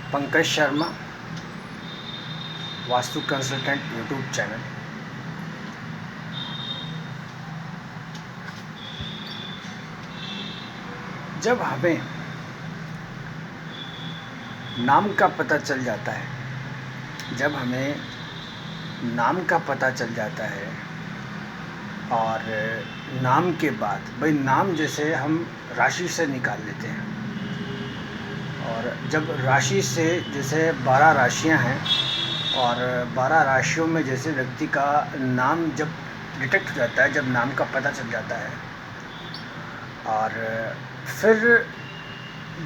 Pankaj Sharma, Vastu consultant YouTube channel. जब हमें नाम का पता चल जाता है, जब हमें नाम का पता चल जाता है और नाम के बाद भाई नाम जैसे हम राशि से निकाल लेते हैं, और जब राशि से जैसे 12 राशियां हैं और 12 राशियों में जैसे व्यक्ति का नाम जब डिटेक्ट हो जाता है, जब नाम का पता चल जाता है और फिर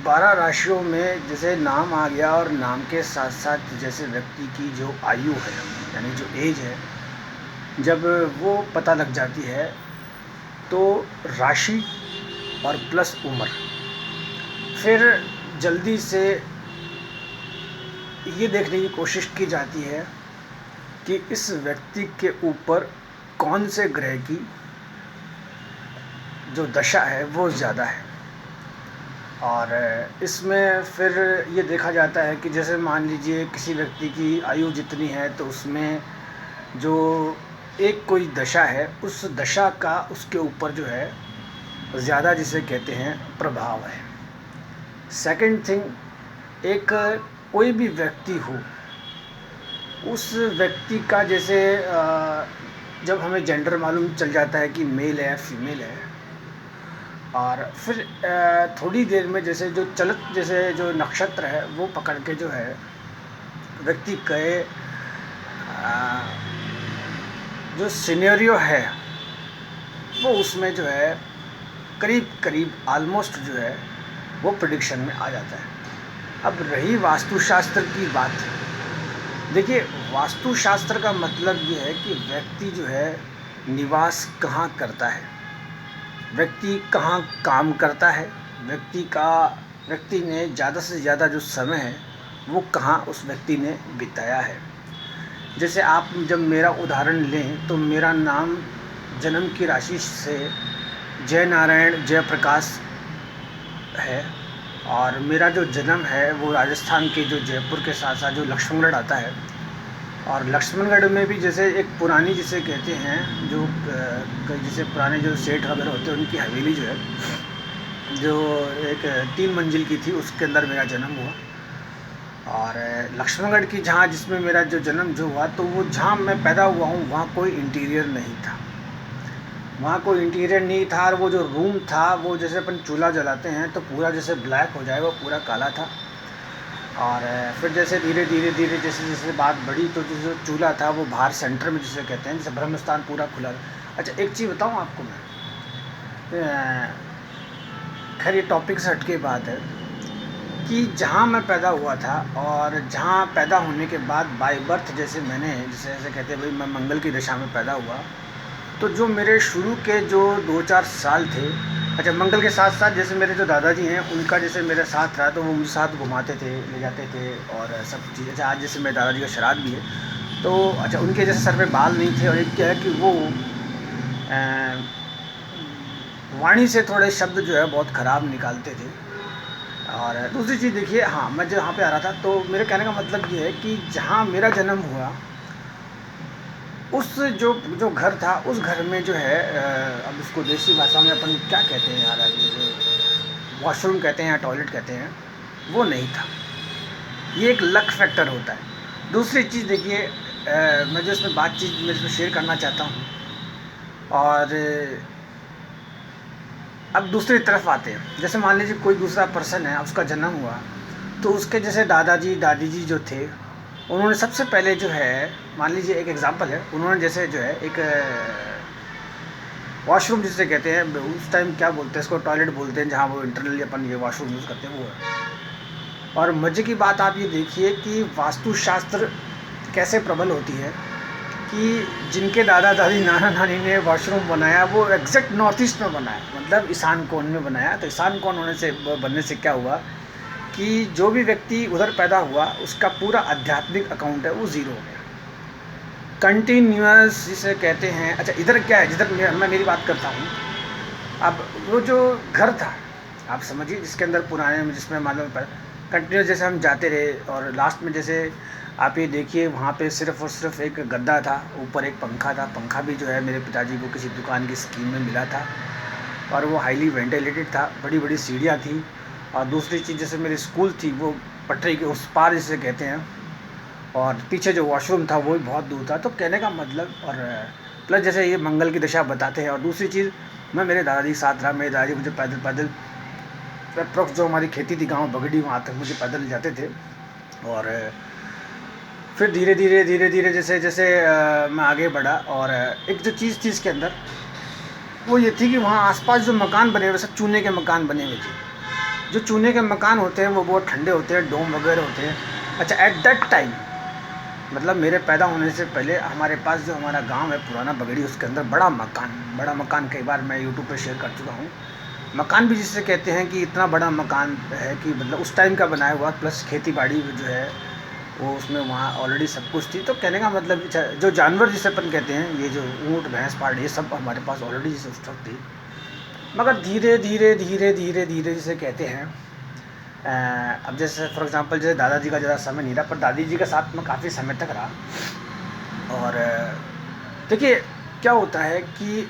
12 राशियों में जैसे नाम आ गया और नाम के साथ साथ जैसे व्यक्ति की जो आयु है यानी जो एज है, जब वो पता लग जाती है तो राशि और प्लस उम्र, फिर जल्दी से ये देखने की कोशिश की जाती है कि इस व्यक्ति के ऊपर कौन से ग्रह की जो दशा है वो ज़्यादा है। और इसमें फिर ये देखा जाता है कि जैसे मान लीजिए किसी व्यक्ति की आयु जितनी है तो उसमें जो एक कोई दशा है, उस दशा का उसके ऊपर जो है ज़्यादा जिसे कहते हैं प्रभाव है। सेकंड थिंग, एक कोई भी व्यक्ति हो, उस व्यक्ति का जैसे जब हमें जेंडर मालूम चल जाता है कि मेल है फीमेल है, और फिर थोड़ी देर में जैसे जो चलत जैसे जो नक्षत्र है वो पकड़ के जो है व्यक्ति के जो सिनेरियो है वो उसमें जो है करीब करीब ऑलमोस्ट जो है वो प्रेडिक्शन में आ जाता है। अब रही वास्तुशास्त्र की बात, देखिए वास्तुशास्त्र का मतलब ये है कि व्यक्ति जो है निवास कहाँ करता है, व्यक्ति कहाँ काम करता है, व्यक्ति ने ज़्यादा से ज़्यादा जो समय है वो कहाँ उस व्यक्ति ने बिताया है। जैसे आप जब मेरा उदाहरण लें तो मेरा नाम जन्म की राशि से जय नारायण जयप्रकाश है, और मेरा जो जन्म है वो राजस्थान के जो जयपुर के साथ साथ जो लक्ष्मणगढ़ आता है, और लक्ष्मणगढ़ में भी जैसे एक पुरानी जिसे कहते हैं जो जैसे पुराने जो सेठ वगैरह होते हैं उनकी हवेली जो है, जो एक 3 मंजिल की थी, उसके अंदर मेरा जन्म हुआ। और लक्ष्मणगढ़ की जहाँ जिसमें मेरा जो जन्म जो हुआ, तो वो जहाँ मैं पैदा हुआ हूँ वहाँ कोई इंटीरियर नहीं था, वहाँ कोई इंटीरियर नहीं था। और वो जो रूम था वो जैसे अपन चूल्हा जलाते हैं तो पूरा जैसे ब्लैक हो जाए वो पूरा काला था। और फिर जैसे धीरे धीरे धीरे जैसे जैसे बात बढ़ी तो जो चूल्हा था वो बाहर सेंटर में जिसे कहते हैं, जैसे ब्रह्मस्थान पूरा खुला। अच्छा एक चीज़ बताऊँ आपको मैं, खैर ये टॉपिक से हटके बात है कि जहाँ मैं पैदा हुआ था और जहाँ पैदा होने के बाद बाय बर्थ जैसे मैंने जैसे जैसे कहते हैं भाई मैं मंगल की दशा में पैदा हुआ, तो जो मेरे शुरू के जो 2-4 साल थे, अच्छा मंगल के साथ साथ जैसे मेरे जो दादाजी हैं उनका जैसे मेरे साथ रहा, तो वो मुझे साथ घुमाते थे, ले जाते थे और सब चीज़। अच्छा आज जैसे मेरे दादाजी का श्राद्ध भी है, तो अच्छा उनके जैसे सर पे बाल नहीं थे, और एक क्या है कि वो वाणी से थोड़े शब्द जो है बहुत ख़राब निकालते थे। और दूसरी चीज़ देखिए, हाँ मैं जहाँ पे आ रहा था, तो मेरे कहने का मतलब ये है कि जहाँ मेरा जन्म हुआ उस जो घर था, उस घर में जो है अब उसको देसी भाषा में अपन क्या कहते हैं यार, जो वॉशरूम कहते हैं या टॉयलेट कहते हैं, वो नहीं था। ये एक लक फैक्टर होता है। दूसरी चीज़ देखिए, मैं जो इसमें बातचीत में इसमें शेयर करना चाहता हूँ, और अब दूसरी तरफ आते हैं। जैसे मान लीजिए कोई दूसरा पर्सन है, उसका जन्म हुआ, तो उसके जैसे दादाजी दादी जी जो थे, उन्होंने सबसे पहले जो है, मान लीजिए एक एग्जांपल है, उन्होंने जैसे जो है एक वॉशरूम जिसे कहते हैं, उस टाइम क्या बोलते हैं इसको, टॉयलेट बोलते हैं, जहाँ वो इंटरनली अपन ये वॉशरूम यूज़ करते हैं वो है। और मज़े की बात आप ये देखिए कि वास्तुशास्त्र कैसे प्रबल होती है कि जिनके दादा दादी नाना नानी ने वॉशरूम बनाया वो एग्जैक्ट नॉर्थ ईस्ट में बनाया, मतलब ईशान कोण में बनाया। तो ईशान कोण होने से बनने से क्या हुआ कि जो भी व्यक्ति उधर पैदा हुआ उसका पूरा आध्यात्मिक अकाउंट है वो ज़ीरो हो गया, कंटिन्यूअस जिसे कहते हैं। अच्छा इधर क्या है, जिधर मैं मेरी बात करता हूँ, अब वो जो घर था आप समझिए जिसके अंदर पुराने में जिसमें मालूम पर कंटिन्यूस जैसे हम जाते रहे, और लास्ट में जैसे आप ये देखिए वहाँ पे सिर्फ़ और सिर्फ एक गद्दा था, ऊपर एक पंखा था। पंखा भी जो है मेरे पिताजी को किसी दुकान की स्कीम में मिला था, और वो हाईली वेंटिलेटेड था। बड़ी बड़ी सीढ़ियाँ थी, और दूसरी चीज़ जैसे मेरी स्कूल थी वो पटरी के उस पार जिसे कहते हैं, और पीछे जो वॉशरूम था वो भी बहुत दूर था। तो कहने का मतलब, और प्लस जैसे ये मंगल की दिशा बताते हैं। और दूसरी चीज़, मैं मेरे दादाजी के साथ रहा। मेरे दादाजी मुझे पैदल पैदल अप्रोक्स जो हमारी खेती थी गाँव बगड़ी, वहाँ तक मुझे पैदल जाते थे। और फिर धीरे धीरे जैसे जैसे मैं आगे बढ़ा, और एक जो चीज़ थी इसके अंदर वो ये थी कि वहाँ आसपास जो मकान बने हुए सब चूने के मकान बने हुए थे। जो चूने के मकान होते हैं वो बहुत ठंडे होते हैं, डोम वगैरह होते हैं। अच्छा, एट दैट टाइम मतलब मेरे पैदा होने से पहले हमारे पास जो हमारा गांव है पुराना बगड़ी, उसके अंदर बड़ा मकान कई बार मैं यूट्यूब पे शेयर कर चुका हूँ। मकान भी जिसे कहते हैं कि इतना बड़ा मकान है कि मतलब उस टाइम का बनाया हुआ, प्लस खेती बाड़ी जो है वो उसमें वहाँ ऑलरेडी सब कुछ थी। तो कहने का मतलब जो जानवर जिसे अपन कहते हैं, ये जो ऊँट भैंस पाड़, ये सब हमारे पास ऑलरेडी जिसे उस वक्त थी। मगर धीरे धीरे जिसे कहते हैं, अब जैसे फॉर एग्ज़ाम्पल जैसे दादाजी का ज़्यादा समय नहीं रहा, पर दादी जी के साथ मैं काफ़ी समय तक रहा। और देखिए क्या होता है कि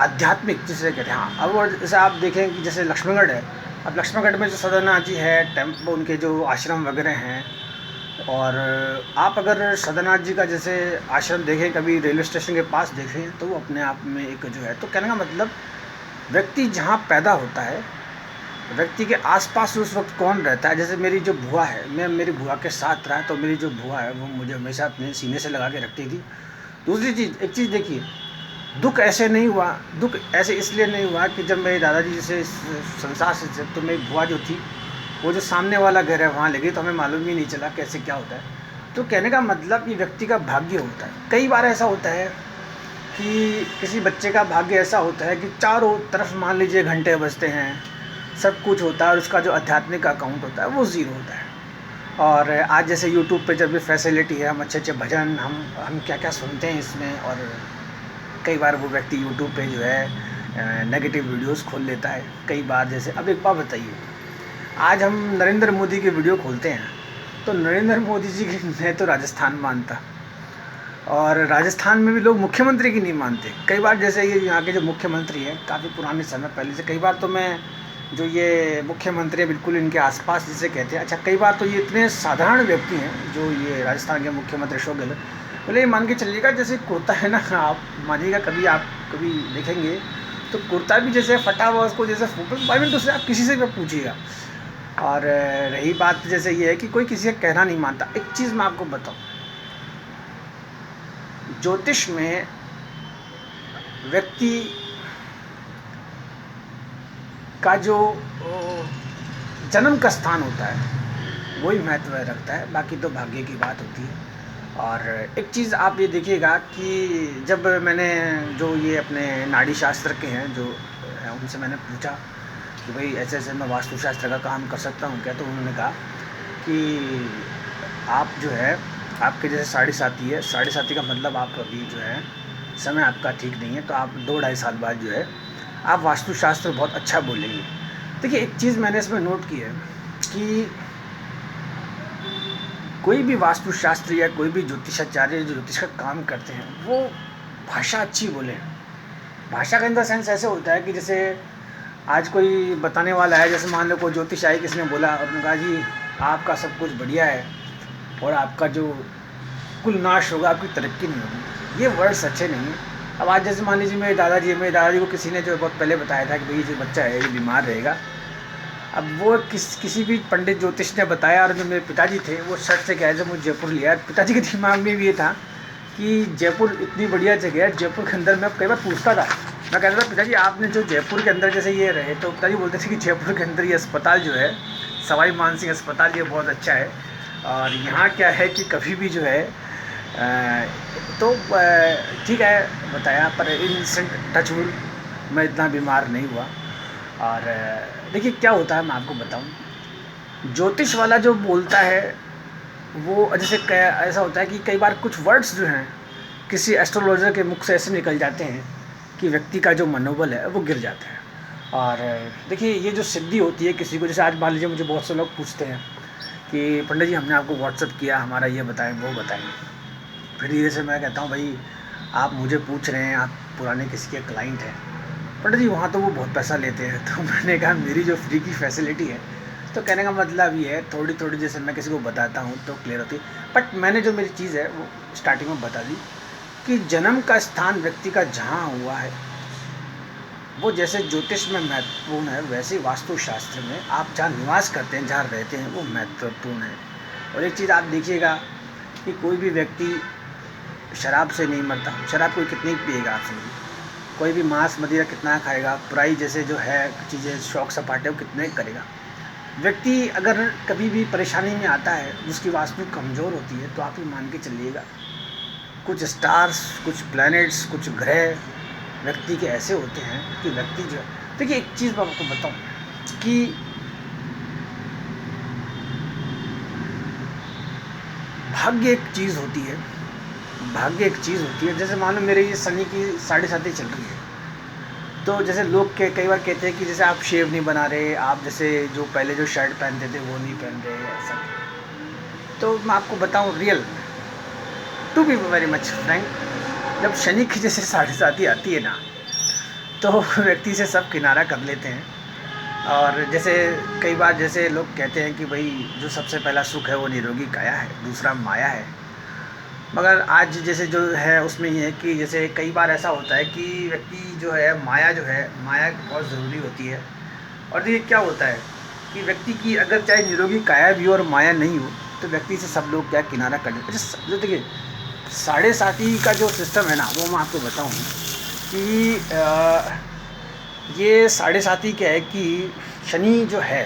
आध्यात्मिक जिसे कहते हैं, हाँ। अब जैसे आप देखें कि जैसे लक्ष्मणगढ़ है, अब लक्ष्मणगढ़ में जो सदरनाथ जी है टेम्पल, उनके जो आश्रम वगैरह हैं, और आप अगर सदरनाथ जी का जैसे आश्रम देखें कभी रेलवे स्टेशन के पास देखें, तो वो अपने आप में एक जो है, तो कहने का मतलब व्यक्ति जहाँ पैदा होता है, व्यक्ति के आसपास उस वक्त कौन रहता है। जैसे मेरी जो बुआ है, मैं मेरी बुआ के साथ रहा, तो मेरी जो बुआ है वो मुझे हमेशा अपने सीने से लगा के रखती थी। दूसरी चीज़, एक चीज़ देखिए, दुख ऐसे नहीं हुआ, दुख ऐसे इसलिए नहीं हुआ कि जब मेरे दादाजी जैसे इस संसार से, तो मेरी बुआ जो थी वो जो सामने वाला घर है वहाँ ले गई, तो हमें मालूम ही नहीं चला कैसे क्या होता है। तो कहने का मतलब ये व्यक्ति का भाग्य होता है। कई बार ऐसा होता है कि किसी बच्चे का भाग्य ऐसा होता है कि चारों तरफ मान लीजिए घंटे बजते हैं, सब कुछ होता है, और उसका जो आध्यात्मिक अकाउंट होता है वो ज़ीरो होता है। और आज जैसे यूट्यूब पे जब भी फैसिलिटी है, हम अच्छे अच्छे भजन, हम क्या क्या सुनते हैं इसमें। और कई बार वो व्यक्ति यूट्यूब पे जो है नेगेटिव वीडियोस खोल लेता है। कई बार जैसे, अब एक बात बताइए, आज हम नरेंद्र मोदी की वीडियो खोलते हैं, तो नरेंद्र मोदी जी की मैं तो राजस्थान मानता, और राजस्थान में भी लोग मुख्यमंत्री की नहीं मानते। कई बार जैसे ये यहाँ के जो मुख्यमंत्री हैं, काफ़ी पुराने समय पहले से, कई बार तो मैं जो ये मुख्यमंत्री है बिल्कुल इनके आसपास जिसे कहते हैं, अच्छा कई बार तो ये इतने साधारण व्यक्ति हैं जो ये राजस्थान के मुख्यमंत्री अशोक गहलोत, बोले मान के चलिएगा जैसे कुर्ता है ना, आप मानिएगा, आप कभी देखेंगे तो कुर्ता भी जैसे फटा हुआ, उसको जैसे भाई मिनट उससे आप किसी से भी पूछिएगा। और रही बात जैसे ये है कि कोई किसी का कहना नहीं मानता। एक चीज़ मैं आपको बताऊँ, ज्योतिष में व्यक्ति का जो जन्म का स्थान होता है वही महत्व रखता है, बाकी तो भाग्य की बात होती है। और एक चीज़ आप ये देखिएगा कि जब मैंने जो ये अपने नाड़ी शास्त्र के हैं जो उनसे मैंने पूछा कि भाई ऐसे ऐसे मैं वास्तुशास्त्र का काम कर सकता हूँ क्या, तो उन्होंने कहा कि आप जो है, आपके जैसे 7.5 है, 7.5 का मतलब आप अभी जो है समय आपका ठीक नहीं है, तो आप 2-2.5 साल बाद जो है आप वास्तुशास्त्र बहुत अच्छा बोलेंगे। देखिए एक चीज़ मैंने इसमें नोट की है कि कोई भी वास्तुशास्त्र या कोई भी ज्योतिषाचार्य जो ज्योतिष का काम करते हैं वो भाषा अच्छी बोले। भाषा का इन द सेंस ऐसे होता है कि जैसे आज कोई बताने वाला है, जैसे मान लो कोई ज्योतिष आई, किसी ने बोला और उन्होंने कहा जी आपका सब कुछ बढ़िया है और आपका जो कुल नाश होगा, आपकी तरक्की नहीं होगी, ये वर्ड्स अच्छे नहीं हैं। अब आज जैसे मान लीजिए मेरे दादाजी को किसी ने जो बहुत पहले बताया था कि भाई जो बच्चा है ये बीमार रहेगा। अब वो किसी भी पंडित ज्योतिष ने बताया, और जो मेरे पिताजी थे वो शर्ट से कहे मुझे जयपुर लिया। पिताजी के दिमाग में भी ये था कि जयपुर इतनी बढ़िया जगह है, जयपुर के अंदर मैं कई बार पूछता था, मैं कहता था पिताजी आपने जो जयपुर के अंदर जैसे ये रहे, तो पिताजी बोलते थे कि जयपुर के अंदर ये अस्पताल जो है सवाई मान सिंह अस्पताल, ये बहुत अच्छा है। और यहाँ क्या है कि कभी भी जो है तो ठीक है बताया, पर इंस्टेंट टचवुड मैं इतना बीमार नहीं हुआ। और देखिए क्या होता है मैं आपको बताऊं, ज्योतिष वाला जो बोलता है वो जैसे ऐसा होता है कि कई बार कुछ वर्ड्स जो हैं किसी एस्ट्रोलॉजर के मुख से ऐसे निकल जाते हैं कि व्यक्ति का जो मनोबल है वो गिर जाता है। और देखिए ये जो सिद्धि होती है किसी को, जैसे आज मान लीजिए मुझे बहुत से लोग पूछते हैं कि पंडित जी हमने आपको व्हाट्सअप किया, हमारा ये बताएं वो बताएं। फिर धीरे से मैं कहता हूँ भाई आप मुझे पूछ रहे हैं, आप पुराने किसी के क्लाइंट हैं पंडित जी, वहाँ तो वो बहुत पैसा लेते हैं। तो मैंने कहा मेरी जो फ्री की फैसिलिटी है, तो कहने का मतलब ये है थोड़ी थोड़ी जैसे मैं किसी को बताता हूँ तो क्लियर होती है। बट मैंने जो मेरी चीज़ है वो स्टार्टिंग में बता दी कि जन्म का स्थान व्यक्ति का जहाँ हुआ है वो जैसे ज्योतिष में महत्वपूर्ण है, वैसे ही वास्तुशास्त्र में आप जहाँ निवास करते हैं, जहाँ रहते हैं, वो महत्वपूर्ण है। और एक चीज़ आप देखिएगा कि कोई भी व्यक्ति शराब से नहीं मरता। शराब कोई कितनी पिएगा आप समझिए, कोई भी मांस मदिरा कितना खाएगा, बुराई जैसे जो है चीज़ें शौक सपाटे वो कितने करेगा। व्यक्ति अगर कभी भी परेशानी में आता है, उसकी वास्तु कमज़ोर होती है, तो आप ही मान के चलिएगा कुछ स्टार्स, कुछ प्लैनेट्स, कुछ ग्रह व्यक्ति के ऐसे होते हैं कि व्यक्ति जो देखिए एक चीज़ मैं आपको बताऊं कि भाग्य एक चीज़ होती है, भाग्य एक चीज़ होती है। जैसे मान लो मेरे ये शनि की 7.5 चल रही है, तो जैसे लोग के कई बार कहते हैं कि जैसे आप शेव नहीं बना रहे, आप जैसे जो पहले जो शर्ट पहनते थे वो नहीं पहन रहे, ऐसा। तो मैं आपको बताऊं real, to be very much frank, जब शनि की जैसे 7.5 आती है ना, तो व्यक्ति से सब किनारा कर लेते हैं। और जैसे कई बार जैसे लोग कहते हैं कि भाई जो सबसे पहला सुख है वो निरोगी काया है, दूसरा माया है। मगर आज जैसे जो है उसमें ये है कि जैसे कई बार ऐसा होता है कि व्यक्ति जो है माया बहुत ज़रूरी होती है। और देखिए क्या होता है कि व्यक्ति की अगर चाहे निरोगी काया भी हो और माया नहीं हो, तो व्यक्ति से सब लोग क्या किनारा कर लेते। अच्छा जो देखिए 7.5 का जो सिस्टम है ना, वो मैं आपको बताऊँ कि ये 7.5 क्या है कि शनि जो है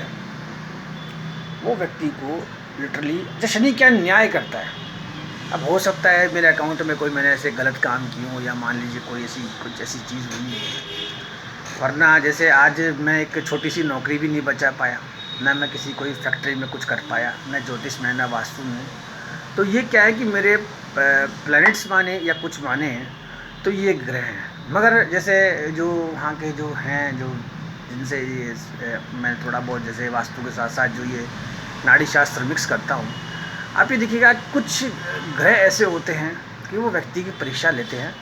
वो व्यक्ति को लिटरली, जैसे शनि क्या न्याय करता है। अब हो सकता है मेरे अकाउंट में कोई मैंने ऐसे गलत काम किए हो, या मान लीजिए कोई ऐसी कुछ ऐसी चीज़ हुई है, वरना जैसे आज मैं एक छोटी सी नौकरी भी नहीं बचा पाया, ना मैं किसी कोई फैक्ट्री में कुछ कर पाया, न ज्योतिष में न वास्तु में। तो ये क्या है कि मेरे प्लैनेट्स माने या कुछ माने हैं, तो ये ग्रह हैं। मगर जैसे जो वहाँ के जो हैं, जो जिनसे ये मैं थोड़ा बहुत जैसे वास्तु के साथ साथ जो ये नाड़ी शास्त्र मिक्स करता हूँ, आप ये देखिएगा कुछ ग्रह ऐसे होते हैं कि वो व्यक्ति की परीक्षा लेते हैं।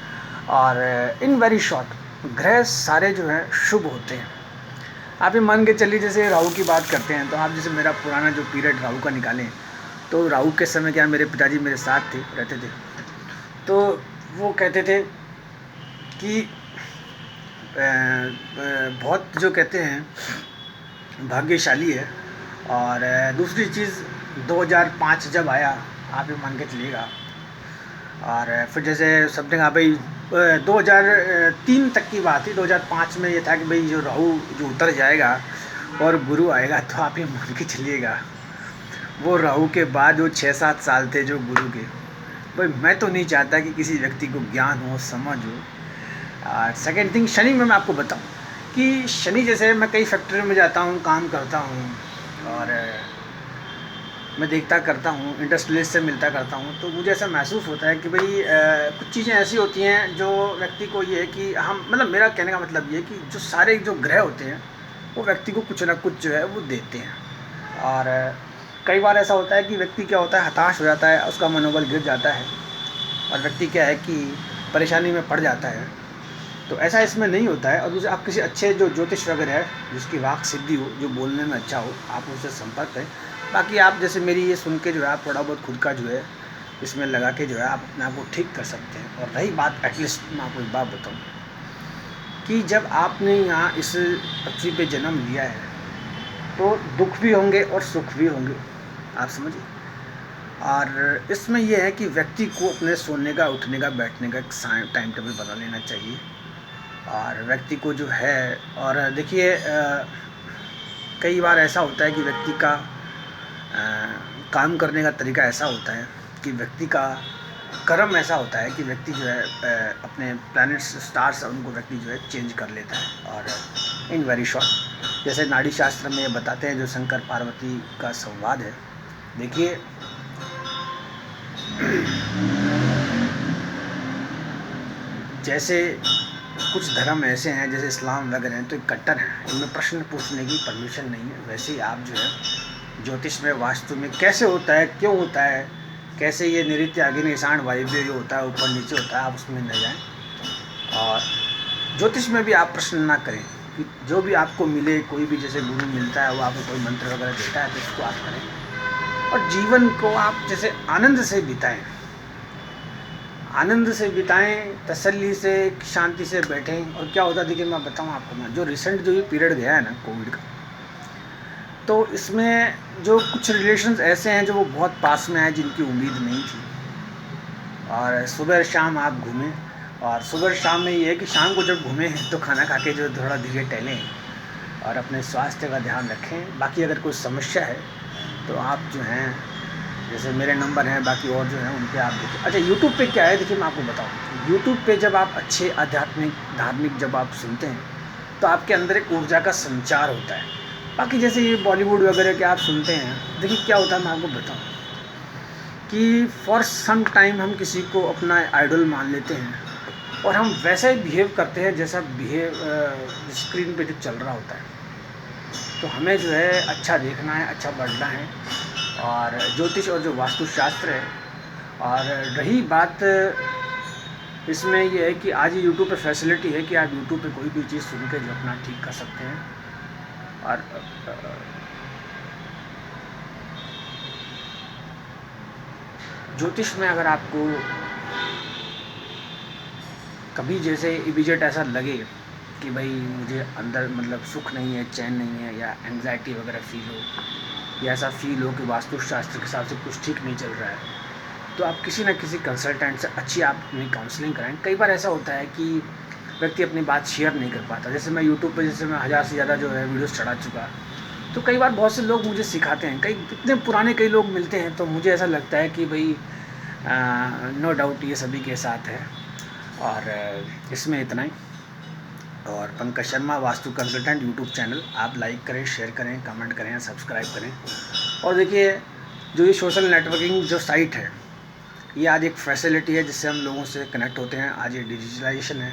और इन वेरी शॉर्ट ग्रह सारे जो हैं शुभ होते हैं। आप ये मान के चलिए जैसे राहु की बात करते हैं, तो आप जैसे मेरा पुराना जो पीरियड राहु का निकालें, तो राहु के समय क्या मेरे पिताजी मेरे साथ थे, रहते थे। तो वो कहते थे कि बहुत जो कहते हैं भाग्यशाली है। और दूसरी चीज़ 2005 जब आया, आप ये मान के चलिएगा, और फिर जैसे समथिंग आप भाई 2003 तक की बात थी। 2005 में ये था कि भाई जो राहु जो उतर जाएगा और गुरु आएगा, तो आप ये मान के चलिएगा वो राहु के बाद वो 6-7 साल थे जो गुरु के। भाई मैं तो नहीं चाहता कि किसी व्यक्ति को ज्ञान हो, समझ हो। और सेकेंड थिंग शनि में मैं आपको बताऊं कि शनि जैसे मैं कई फैक्ट्री में जाता हूं, काम करता हूं, और मैं देखता करता हूँ, इंडस्ट्रियलिस्ट से मिलता करता हूँ, तो मुझे ऐसा महसूस होता है कि भाई कुछ चीज़ें ऐसी होती हैं जो व्यक्ति को ये है कि हम, मतलब मेरा कहने का मतलब ये है कि जो सारे जो ग्रह होते हैं वो व्यक्ति को कुछ ना कुछ जो है वो देते हैं। और कई बार ऐसा होता है कि व्यक्ति क्या होता है, हताश हो जाता है, उसका मनोबल गिर जाता है, और व्यक्ति क्या है कि परेशानी में पड़ जाता है। तो ऐसा इसमें नहीं होता है। और दूसरे आप किसी अच्छे जो ज्योतिष वगैरह है, जिसकी वाक सिद्धि हो, जो बोलने में अच्छा हो, आप उससे संपर्क करें। बाकी आप जैसे मेरी ये सुन के जो है आप थोड़ा बहुत खुद का जो है इसमें लगा के जो है आप अपने आप को ठीक कर सकते हैं। और रही बात, एटलीस्ट मैं आपको एक बात बताऊँ कि जब आपने यहाँ इस पृथ्वी पे जन्म लिया है, तो दुख भी होंगे और सुख भी होंगे, आप समझिए। और इसमें यह है कि व्यक्ति को अपने सोने का, उठने का, बैठने का एक टाइम टेबल बना लेना चाहिए। और व्यक्ति को जो है, और देखिए कई बार ऐसा होता है कि व्यक्ति का काम करने का तरीका ऐसा होता है कि व्यक्ति का कर्म ऐसा होता है कि व्यक्ति जो है अपने प्लैनेट्स, स्टार्स, उनको व्यक्ति जो है चेंज कर लेता है। और इन वेरी शॉर्ट जैसे नाड़ी शास्त्र में ये बताते हैं, जो शंकर पार्वती का संवाद है, देखिए जैसे कुछ धर्म ऐसे हैं जैसे इस्लाम वगैरह हैं तो कट्टर हैं, इनमें प्रश्न पूछने की परमिशन नहीं है। वैसे ही आप जो है ज्योतिष में वास्तु में कैसे होता है, क्यों होता है, कैसे ये नृत्य अग्नि ईशान वायव्य जो होता है ऊपर नीचे होता है, आप उसमें न जाएं। और ज्योतिष में भी आप प्रश्न ना करें कि जो भी आपको मिले, कोई भी जैसे गुरु मिलता है वो आपको कोई मंत्र वगैरह देता है तो इसको आप करें। और जीवन को आप जैसे आनंद से बिताएं, आनंद से बिताएं, तसल्ली से, शांति से बैठें। और क्या होता है देखिए, मैं बताऊं आपको, मैं जो रिसेंट जो ये पीरियड गया है ना कोविड का, तो इसमें जो कुछ रिलेशंस ऐसे हैं जो वो बहुत पास में आए जिनकी उम्मीद नहीं थी। और सुबह शाम आप घूमें, और सुबह शाम में ये है कि शाम को जब घूमें तो खाना खा के जो थोड़ा धीरे टहलें और अपने स्वास्थ्य का ध्यान रखें। बाकी अगर कोई समस्या है तो आप जो हैं जैसे मेरे नंबर हैं, बाकी और जो हैं उन पे आप देखिए। अच्छा, यूट्यूब पे क्या है देखिए, मैं आपको बताऊँ। यूट्यूब पे जब आप अच्छे आध्यात्मिक धार्मिक जब आप सुनते हैं तो आपके अंदर एक ऊर्जा का संचार होता है। बाकी जैसे ये बॉलीवुड वगैरह के आप सुनते हैं, देखिए क्या होता है मैं आपको बताऊँ कि फॉर सम टाइम हम किसी को अपना आइडल मान लेते हैं और हम वैसा ही बिहेव करते हैं जैसा स्क्रीन पे जो चल रहा होता है। तो हमें जो है अच्छा देखना है, अच्छा बढ़ना है। और ज्योतिष और जो वास्तुशास्त्र है, और रही बात इसमें ये है कि आज यूट्यूब पे फैसिलिटी है कि आप यूट्यूब पे कोई भी चीज़ सुन के जो अपना ठीक कर सकते हैं। और ज्योतिष में अगर आपको कभी जैसे इमीडिएट ऐसा लगे कि भाई मुझे अंदर मतलब सुख नहीं है, चैन नहीं है, या एंग्जाइटी वगैरह फील हो, या ऐसा फील हो कि वास्तुशास्त्र के हिसाब से कुछ ठीक नहीं चल रहा है, तो आप किसी न किसी कंसल्टेंट से अच्छी आप अपनी काउंसलिंग कराएं। कई बार ऐसा होता है कि व्यक्ति अपनी बात शेयर नहीं कर पाता। जैसे मैं यूट्यूब पर जैसे मैं 1000 से ज़्यादा जो है वीडियोस चढ़ा चुका, तो कई बार बहुत से लोग मुझे सिखाते हैं, कई इतने पुराने कई लोग मिलते हैं, तो मुझे ऐसा लगता है कि भाई नो डाउट ये सभी के साथ है। और इसमें इतना ही। और Pankaj Sharma Vastu consultant YouTube channel आप लाइक करें, शेयर करें, कमेंट करें, सब्सक्राइब करें। और देखिए जो ये सोशल नेटवर्किंग जो साइट है, ये आज एक फैसिलिटी है जिससे हम लोगों से कनेक्ट होते हैं। आज ये डिजिटलाइजेशन है,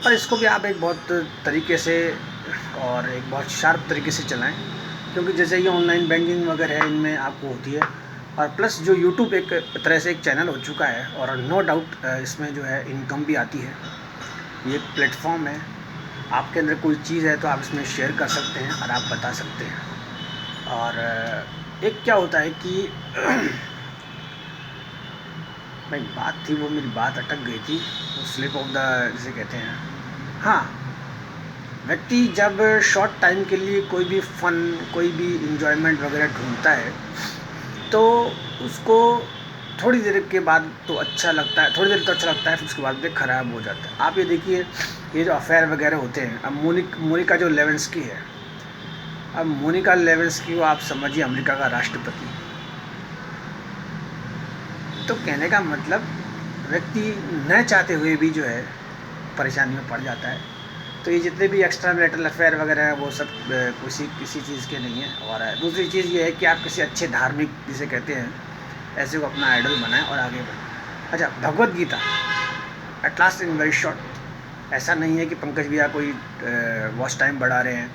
पर इसको भी आप एक बहुत तरीके से और एक बहुत शार्प तरीके से चलाएं, क्योंकि जैसे ये ऑनलाइन बैंकिंग वगैरह है इनमें आपको होती है। और प्लस जो यूट्यूब एक तरह से एक चैनल हो चुका है, और नो डाउट इसमें जो है इनकम भी आती है। ये एक प्लेटफॉर्म है, आपके अंदर कोई चीज़ है तो आप इसमें शेयर कर सकते हैं और आप बता सकते हैं। और एक क्या होता है कि भाई बात थी वो मेरी बात अटक गई थी, वो स्लिप ऑफ द जिसे कहते हैं। हाँ, व्यक्ति जब शॉर्ट टाइम के लिए कोई भी फन, कोई भी इंजॉयमेंट वगैरह ढूंढता है तो उसको थोड़ी देर के बाद तो अच्छा लगता है, थोड़ी देर तो अच्छा लगता है, फिर उसके बाद भी ख़राब हो जाता है। आप ये देखिए, ये जो अफेयर वगैरह होते हैं, अब मोनिका जो लेविन्स्की है, अब मोनिका लेविन्स्की को आप समझिए अमेरिका का राष्ट्रपति। तो कहने का मतलब व्यक्ति न चाहते हुए भी जो है परेशानी में पड़ जाता है। तो ये जितने भी एक्स्ट्रा मैरिटल अफेयर वगैरह हैं वो सब किसी चीज़ के नहीं है। और दूसरी चीज़ ये है कि आप किसी अच्छे धार्मिक जिसे कहते हैं ऐसे को अपना आइडल बनाएं और आगे बढ़ें। अच्छा, Bhagavad Gita at last in very short, ऐसा नहीं है कि पंकज भैया कोई वॉच टाइम बढ़ा रहे हैं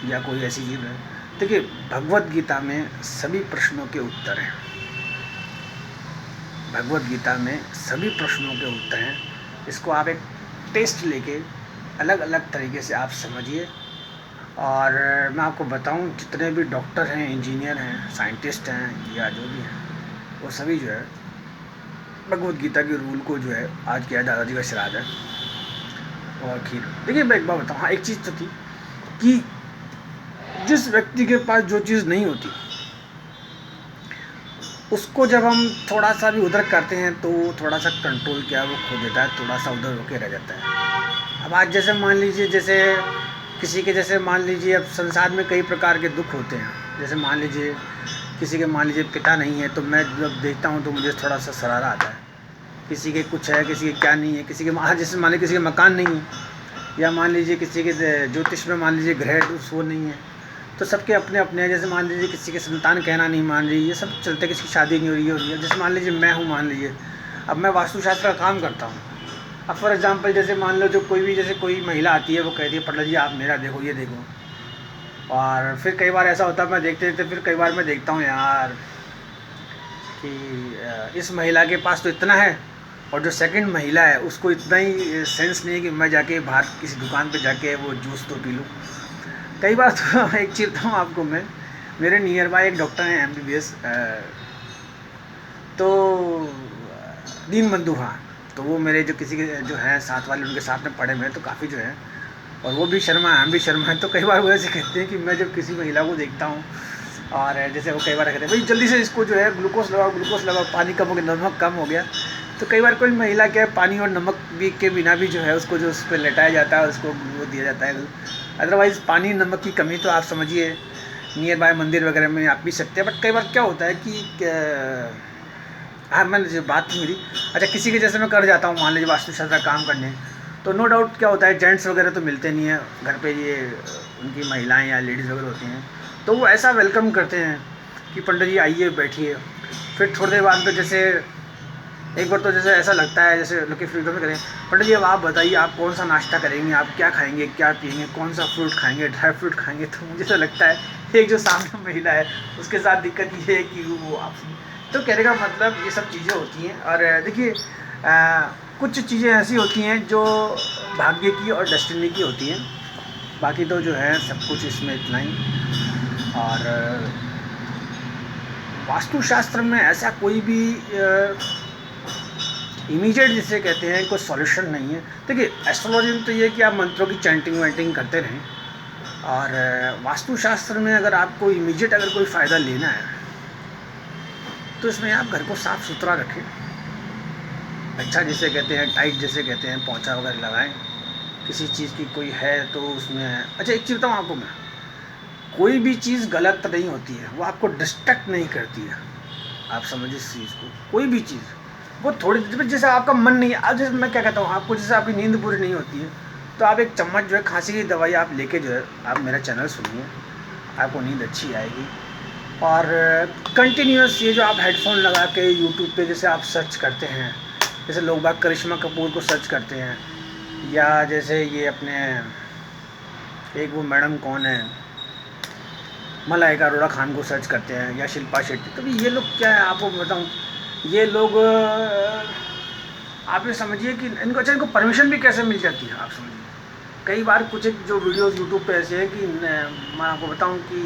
या कोई ऐसी चीज़ है। देखिए, भगवत गीता में सभी प्रश्नों के उत्तर हैं, भगवत गीता में सभी प्रश्नों के उत्तर हैं। इसको आप एक टेस्ट लेके अलग अलग तरीके से आप समझिए। और मैं आपको बताऊं, जितने भी डॉक्टर हैं, इंजीनियर हैं, साइंटिस्ट हैं, या जो भी हैं, वो सभी जो है भगवत गीता के रूल को जो है, आज क्या है दादाजी का श्राद्ध है और खीर। देखिए मैं एक बार बताऊँ, हाँ एक चीज़ तो थी कि जिस व्यक्ति के पास जो चीज़ नहीं होती उसको जब हम थोड़ा सा भी उधर करते हैं तो थोड़ा सा कंट्रोल क्या वो खो देता है, थोड़ा सा उधर होके रह जाता है। अब आज जैसे मान लीजिए, जैसे किसी के जैसे मान लीजिए, अब संसार में कई प्रकार के दुख होते हैं। जैसे मान लीजिए किसी के मान लीजिए पिता नहीं है, तो मैं जब देखता हूँ तो मुझे थोड़ा सा सरारा आता है। किसी के कुछ है, किसी के क्या नहीं है, किसी के जैसे मान लीजिए किसी के मकान नहीं है, या मान लीजिए किसी के ज्योतिष में मान लीजिए ग्रह वो नहीं है, तो सबके अपने अपने हैं। जैसे मान लीजिए किसी के संतान कहना नहीं मान रही, ये सब चलते, किसी की शादी नहीं हो रही है। जैसे मान लीजिए मैं हूँ, मान लीजिए अब मैं वास्तुशास्त्र का काम करता हूँ, अब फॉर एग्जांपल जैसे मान लो जो कोई भी जैसे कोई महिला आती है वो कहती है पंडित जी आप मेरा देखो ये देखो, और फिर कई बार ऐसा होता है मैं देखते देखते फिर कई बार मैं देखता हूँ यार कि इस महिला के पास तो इतना है और जो सेकंड महिला है उसको इतना ही सेंस नहीं है कि मैं जाके बाहर किसी दुकान पे जाके वो जूस तो पी लूँ। कई बार तो एक चीज़ बताऊँ आपको मैं, मेरे नियर बाय एक डॉक्टर हैं MBBS, तो दीन बंधु, हाँ, तो वो मेरे जो किसी के जो हैं साथ वाले उनके साथ में पढ़े हुए हैं तो काफ़ी जो है, और वो भी शर्मा हम भी शर्मा हैं, तो कई बार वो ऐसे कहते हैं कि मैं जब किसी महिला को देखता हूँ और जैसे वो कई बार कहते हैं भाई जल्दी से इसको जो है ग्लूकोज लगाओ, पानी कम हो गया, नमक कम हो गया। तो कई बार कोई महिला क्या है पानी और नमक भी के बिना भी जो है उसको जो उस पर लेटाया जाता है, उसको वो दिया जाता है। अदरवाइज़ पानी नमक की कमी तो आप समझिए नियर बाय मंदिर वगैरह में आप पी सकते हैं, बट कई बार क्या होता है कि हाँ मैंने जो बात थी मेरी, अच्छा किसी के जैसे मैं कर जाता हूँ मान लीजिए वास्तुशास्त्र का काम करने, तो नो डाउट क्या होता है जेंट्स वगैरह तो मिलते नहीं है घर पे, ये उनकी महिलाएं या लेडीज़ वगैरह होती हैं, तो वो ऐसा वेलकम करते हैं कि पंडित जी आइए बैठिए। फिर थोड़ी देर बाद तो जैसे एक बार तो जैसे ऐसा लगता है जैसे लोग फ्रीडम में करें, पंडित जी अब आप बताइए आप कौन सा नाश्ता करेंगे, आप क्या खाएंगे क्या पिएंगे, कौन सा फ्रूट खाएंगे, ड्राई फ्रूट खाएंगे। तो मुझे तो लगता है एक जो सामने महिला है उसके साथ दिक्कत ये है कि वो आप, तो कहने का मतलब ये सब चीज़ें होती हैं। और देखिए कुछ चीज़ें ऐसी होती हैं जो भाग्य की और डेस्टिनी की होती हैं, बाकी तो जो है सब कुछ इसमें इतना ही। और वास्तुशास्त्र में ऐसा कोई भी इमीडिएट जिसे कहते हैं कोई सॉल्यूशन नहीं है। देखिए एस्ट्रोलॉजी में तो ये कि आप मंत्रों की चैंटिंग वैंटिंग करते रहें, और वास्तुशास्त्र में अगर आपको इमीडिएट अगर कोई फ़ायदा लेना है तो इसमें आप घर को साफ़ सुथरा रखें, अच्छा जिसे कहते हैं टाइट जिसे कहते हैं पोंछा वगैरह लगाएं, किसी चीज़ की कोई है तो उसमें। अच्छा एक चीज़ बताऊँ आपको मैं, कोई भी चीज़ गलत नहीं होती है, वो आपको डिस्ट्रैक्ट नहीं करती है, आप समझिए इस चीज़ को। कोई भी चीज़ वो थोड़ी जैसे आपका मन नहीं है, आज जैसे मैं क्या कहता हूँ आपको, जैसे आपकी नींद पूरी नहीं होती है तो आप एक चम्मच जो है खांसी की दवाई आप लेके जो है आप मेरा चैनल सुनिए, आपको नींद अच्छी आएगी। और कंटिन्यूस ये जो आप हेडफोन लगा के यूट्यूब पे जैसे आप सर्च करते हैं, जैसे लोग बाग करिश्मा कपूर को सर्च करते हैं, या जैसे ये अपने एक वो मैडम कौन है मलाइका अरोड़ा खान को सर्च करते हैं, या शिल्पा शेट्टी, तो ये लोग क्या है आपको बताऊँ, ये लोग आप ये समझिए कि इनको अच्छा इनको परमिशन भी कैसे मिल जाती है आप समझिए। कई बार कुछ एक जो वीडियोस यूट्यूब पे ऐसे हैं कि मैं आपको बताऊं कि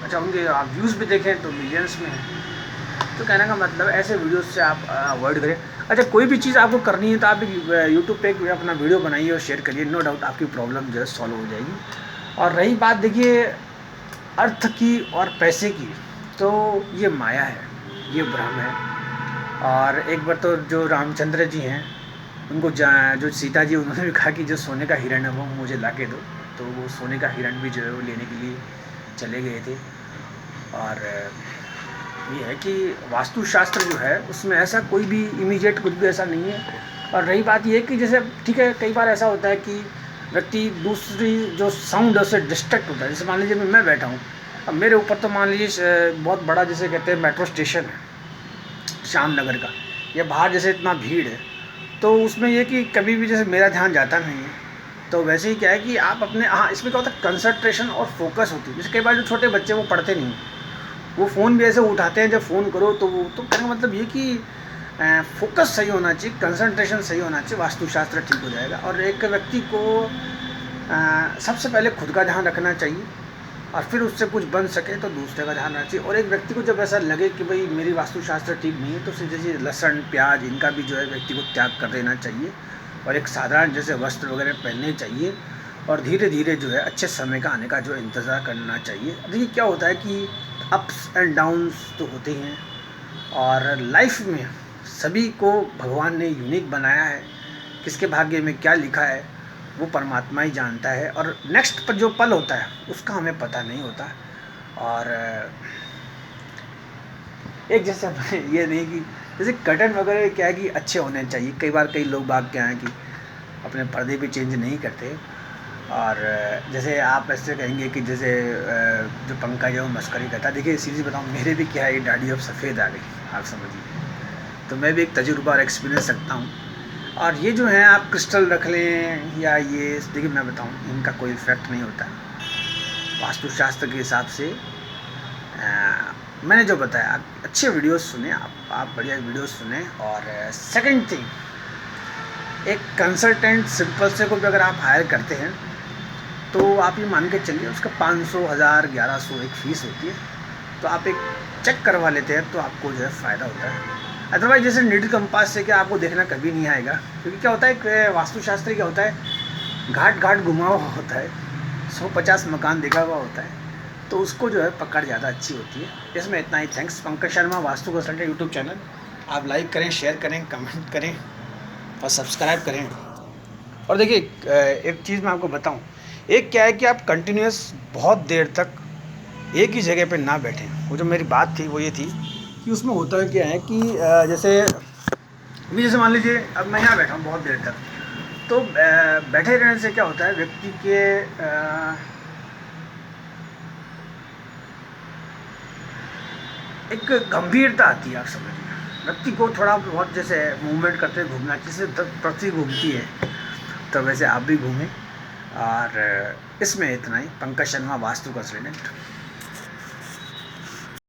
अच्छा उनके आप व्यूज़ भी देखें तो मिलियंस में हैं। तो कहने का मतलब ऐसे वीडियोस से आप अवॉइड करें। अच्छा कोई भी चीज़ आपको करनी है तो आप यूट्यूब पे अपना वीडियो बनाइए और शेयर करिए, नो डाउट आपकी प्रॉब्लम जो है सॉल्व हो जाएगी। और रही बात देखिए अर्थ की और पैसे की, तो ये माया है, ये भ्रम है। और एक बार तो जो रामचंद्र जी हैं उनको जो सीता जी उन्होंने भी कहा कि जो सोने का हिरण है वो मुझे ला के दो, तो वो सोने का हिरण भी जो है वो लेने के लिए चले गए थे। और ये है कि वास्तुशास्त्र जो है उसमें ऐसा कोई भी इमीडिएट कुछ भी ऐसा नहीं है। और रही बात ये कि जैसे ठीक है कई बार ऐसा होता है कि व्यक्ति दूसरी जो साउंड से डिस्ट्रैक्ट होता है, जैसे मान लीजिए मैं बैठा हूँ, अब मेरे ऊपर तो मान लीजिए बहुत बड़ा जैसे कहते हैं मेट्रो स्टेशन है श्याम नगर का, या बाहर जैसे इतना भीड़ है, तो उसमें ये कि कभी भी जैसे मेरा ध्यान जाता नहीं है, तो वैसे ही क्या है कि आप अपने हाँ इसमें क्या होता है कंसंट्रेशन और फोकस होती है। जैसे कई बार जो छोटे बच्चे वो पढ़ते नहीं, वो फ़ोन भी ऐसे उठाते हैं, जब फ़ोन करो तो वो तो कहने का मतलब ये कि फोकस सही होना चाहिए, कंसंट्रेशन सही होना चाहिए, वास्तुशास्त्र ठीक हो जाएगा। और एक व्यक्ति को सबसे पहले खुद का ध्यान रखना चाहिए, और फिर उससे कुछ बन सके तो दूसरे का ध्यान रखना चाहिए। और एक व्यक्ति को जब ऐसा लगे कि भाई मेरी वास्तुशास्त्र ठीक नहीं है, तो जैसे लहसुन प्याज इनका भी जो है व्यक्ति को त्याग कर देना चाहिए, और एक साधारण जैसे वस्त्र वगैरह पहनने चाहिए, और धीरे धीरे जो है अच्छे समय का आने का जो इंतज़ार करना चाहिए। देखिए क्या होता है कि अप्स एंड डाउन्स तो होते हैं, और लाइफ में सभी को भगवान ने यूनिक बनाया है, किसके भाग्य में क्या लिखा है वो परमात्मा ही जानता है, और नेक्स्ट पर जो पल होता है उसका हमें पता नहीं होता। और एक जैसे ये नहीं कि जैसे कर्टन वगैरह क्या है कि अच्छे होने चाहिए, कई बार कई लोग बाग क्या हैं कि अपने पर्दे भी चेंज नहीं करते। और जैसे आप ऐसे कहेंगे कि जैसे जो पंखा जो मस्करी करता है, देखिए सीरीज बताऊँ मेरे भी क्या है दाढ़ी अब सफ़ेद आ गई आप समझिए, तो मैं भी एक तजुर्बा और एक्सपीरियंस रखता हूँ। और ये जो है आप क्रिस्टल रख लें या ये, देखिए मैं बताऊँ, इनका कोई इफेक्ट नहीं होता है वास्तुशास्त्र के हिसाब से। मैंने जो बताया, आप अच्छे वीडियोस सुने, आप बढ़िया वीडियोस सुने। और सेकंड थिंग, एक कंसल्टेंट सिंपल से को भी अगर आप हायर करते हैं तो आप ये मान के चलिए उसका 500, 1000, 1100 एक फ़ीस होती है। तो आप एक चेक करवा लेते हैं तो आपको जो है फ़ायदा होता है। अदरवाइज जैसे नीडल कंपास से क्या आपको देखना कभी नहीं आएगा, क्योंकि क्या होता है वास्तुशास्त्री क्या होता है, घाट घाट घुमा हुआ होता है, 150 मकान देखा हुआ होता है, तो उसको जो है पकड़ ज़्यादा अच्छी होती है। इसमें इतना ही। Thanks. Pankaj Sharma Vastu consultant YouTube channel, आप लाइक करें, शेयर करें, कमेंट करें और सब्सक्राइब करें। और देखिए एक चीज़ मैं आपको बताऊं, एक क्या है कि आप कंटिन्यूस बहुत देर तक एक ही जगह पे ना बैठें। वो जो मेरी बात थी वो ये थी कि उसमें होता है क्या है कि जैसे मान लीजिए अब मैं यहाँ बैठा हूँ बहुत देर तक, तो बैठे रहने से क्या होता है, व्यक्ति के एक गंभीरता आती है। आप समझिए व्यक्ति को थोड़ा बहुत जैसे मूवमेंट करते हुए घूमना, जैसे पृथ्वी घूमती है तो वैसे आप भी घूमें। और इसमें इतना ही। पंकज शर्मा वास्तु कंसल्टेंट।